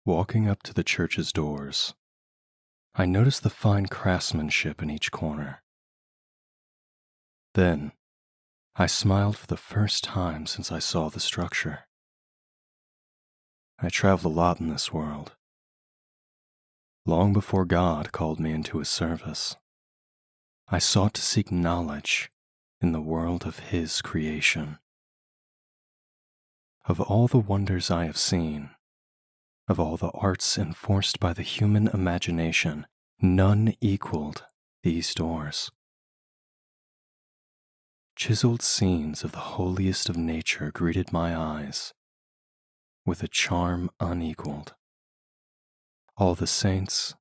Walking up to the church's doors, I noticed the fine craftsmanship in each corner. Then, I smiled for the first time since I saw the structure. I traveled a lot in this world. Long before God called me into His service, I sought to seek knowledge in the world of His creation. Of all the wonders I have seen, of all the arts enforced by the human imagination, none equaled these doors. Chiseled scenes of the holiest of nature greeted my eyes with a charm unequaled. All the saints,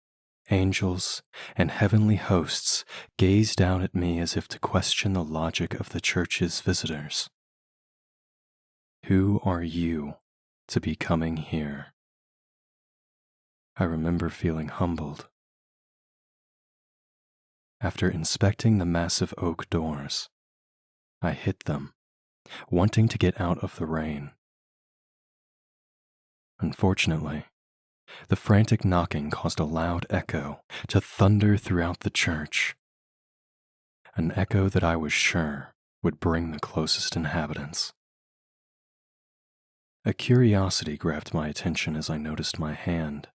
angels, and heavenly hosts gazed down at me as if to question the logic of the church's visitors. Who are you to be coming here? I remember feeling humbled. After inspecting the massive oak doors, I hit them, wanting to get out of the rain. Unfortunately, the frantic knocking caused a loud echo to thunder throughout the church, an echo that I was sure would bring the closest inhabitants. A curiosity grabbed my attention as I noticed my hand.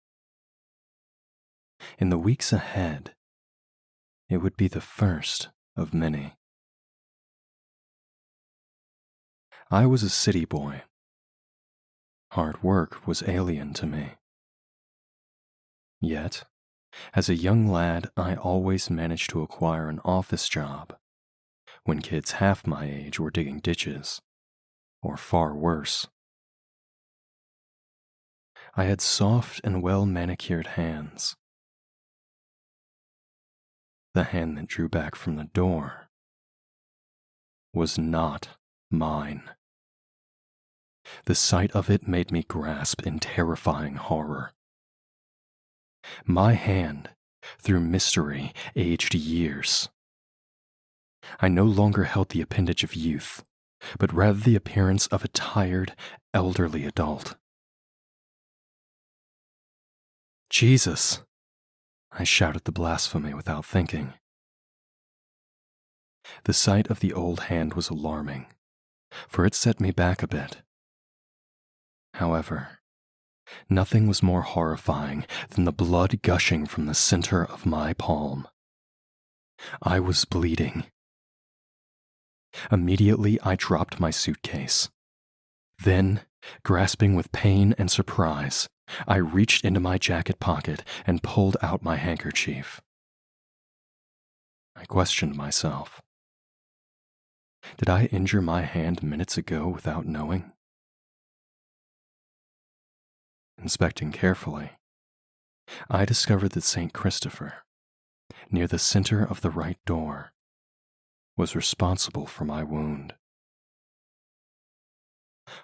In the weeks ahead, it would be the first of many. I was a city boy. Hard work was alien to me. Yet, as a young lad, I always managed to acquire an office job when kids half my age were digging ditches, or far worse. I had soft and well-manicured hands. The hand that drew back from the door was not mine. The sight of it made me grasp in terrifying horror. My hand, through mystery, aged years. I no longer held the appendage of youth, but rather the appearance of a tired, elderly adult. Jesus! I shouted the blasphemy without thinking. The sight of the old hand was alarming, for it set me back a bit. However, nothing was more horrifying than the blood gushing from the center of my palm. I was bleeding. Immediately, I dropped my suitcase. Then, grasping with pain and surprise, I reached into my jacket pocket and pulled out my handkerchief. I questioned myself. Did I injure my hand minutes ago without knowing? Inspecting carefully, I discovered that St. Christopher, near the center of the right door, was responsible for my wound.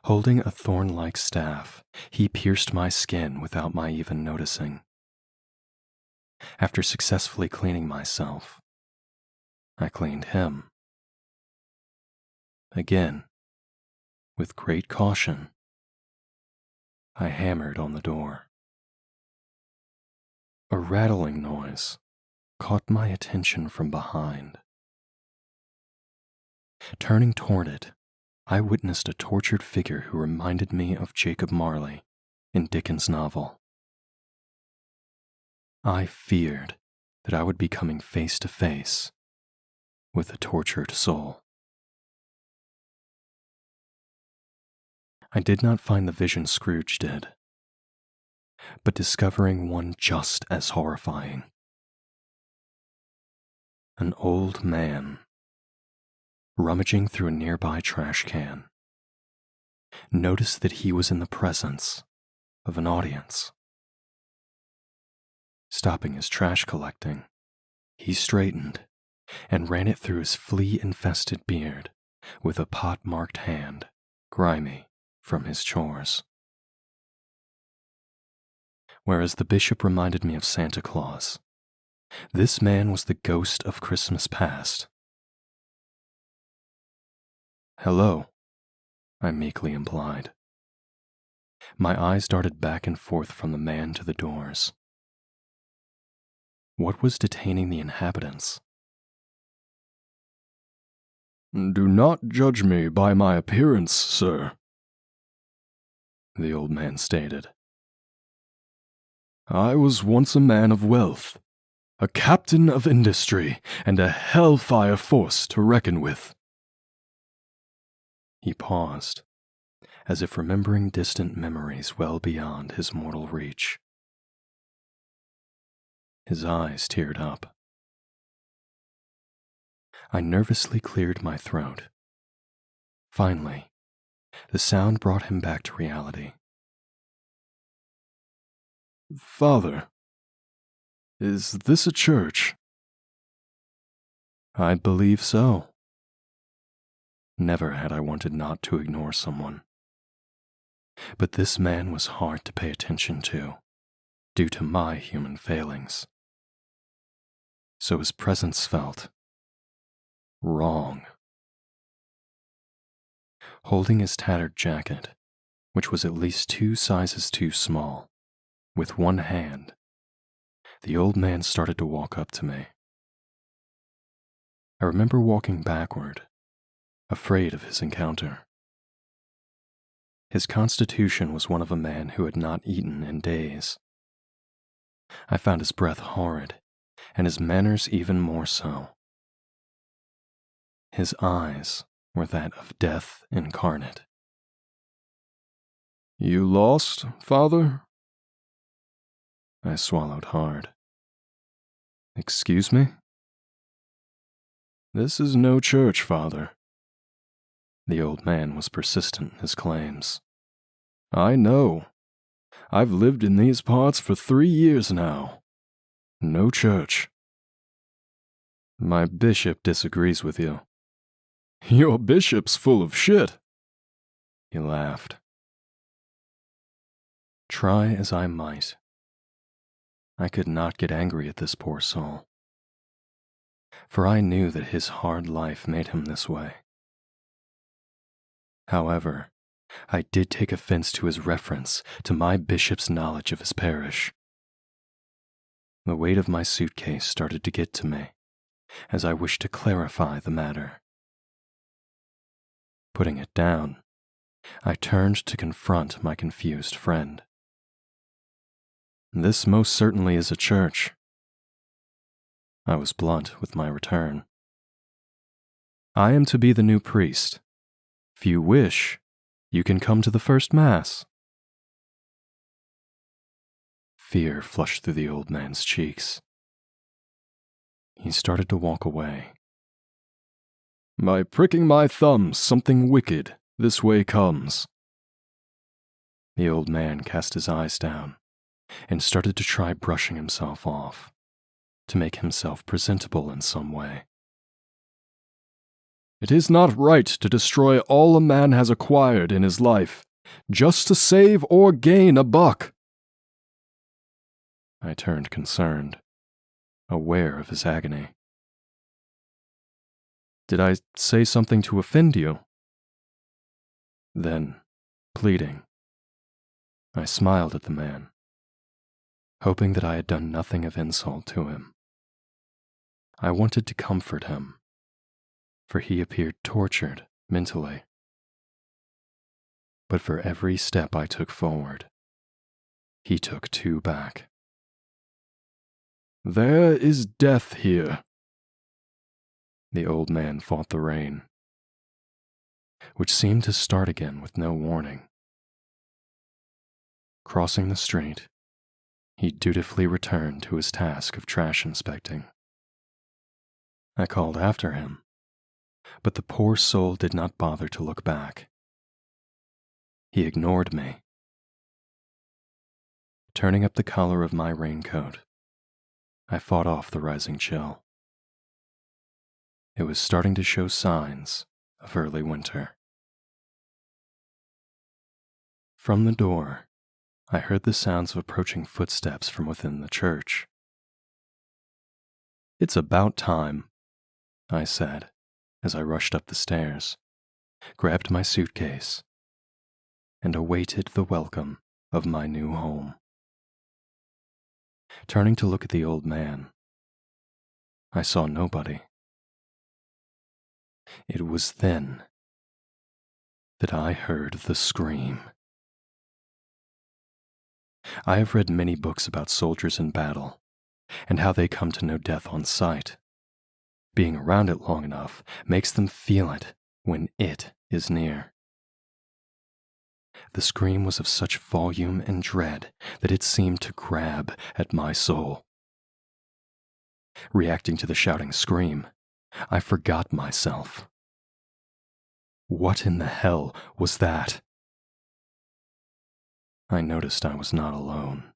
Holding a thorn-like staff, he pierced my skin without my even noticing. After successfully cleaning myself, I cleaned him. Again, with great caution, I hammered on the door. A rattling noise caught my attention from behind. Turning toward it, I witnessed a tortured figure who reminded me of Jacob Marley in Dickens' novel. I feared that I would be coming face to face with a tortured soul. I did not find the vision Scrooge did, but discovering one just as horrifying. An old man, rummaging through a nearby trash can, noticed that he was in the presence of an audience. Stopping his trash collecting, he straightened and ran it through his flea-infested beard with a pot-marked hand, grimy from his chores. Whereas the bishop reminded me of Santa Claus, this man was the ghost of Christmas past. "Hello," I meekly implied. My eyes darted back and forth from the man to the doors. What was detaining the inhabitants? "Do not judge me by my appearance, sir," the old man stated. "I was once a man of wealth, a captain of industry, and a hellfire force to reckon with." He paused, as if remembering distant memories well beyond his mortal reach. His eyes teared up. I nervously cleared my throat. Finally, the sound brought him back to reality. "Father, is this a church?" I believe so. Never had I wanted not to ignore someone. But this man was hard to pay attention to, due to my human failings. So his presence felt wrong. Holding his tattered jacket, which was at least 2 sizes too small, with one hand, the old man started to walk up to me. I remember walking backward, afraid of his encounter. His constitution was one of a man who had not eaten in days. I found his breath horrid, and his manners even more so. His eyes were that of death incarnate. "You lost, father?" I swallowed hard. Excuse me? "This is no church, father." The old man was persistent in his claims. "I know. I've lived in these parts for 3 years now. No church." My bishop disagrees with you. "Your bishop's full of shit." He laughed. Try as I might, I could not get angry at this poor soul, for I knew that his hard life made him this way. However, I did take offense to his reference to my bishop's knowledge of his parish. The weight of my suitcase started to get to me, as I wished to clarify the matter. Putting it down, I turned to confront my confused friend. This most certainly is a church. I was blunt with my return. I am to be the new priest. If you wish, you can come to the first Mass. Fear flushed through the old man's cheeks. He started to walk away. "By pricking my thumbs, something wicked this way comes." The old man cast his eyes down and started to try brushing himself off, to make himself presentable in some way. "It is not right to destroy all a man has acquired in his life, just to save or gain a buck." I turned concerned, aware of his agony. Did I say something to offend you? Then, pleading, I smiled at the man, hoping that I had done nothing of insult to him. I wanted to comfort him, for he appeared tortured mentally. But for every step I took forward, he took 2 back. "There is death here." The old man fought the rain, which seemed to start again with no warning. Crossing the street, he dutifully returned to his task of trash inspecting. I called after him, but the poor soul did not bother to look back. He ignored me. Turning up the collar of my raincoat, I fought off the rising chill. It was starting to show signs of early winter. From the door, I heard the sounds of approaching footsteps from within the church. "It's about time," I said as I rushed up the stairs, grabbed my suitcase, and awaited the welcome of my new home. Turning to look at the old man, I saw nobody. It was then that I heard the scream. I have read many books about soldiers in battle and how they come to know death on sight. Being around it long enough makes them feel it when it is near. The scream was of such volume and dread that it seemed to grab at my soul. Reacting to the shouting scream, I forgot myself. What in the hell was that? I noticed I was not alone.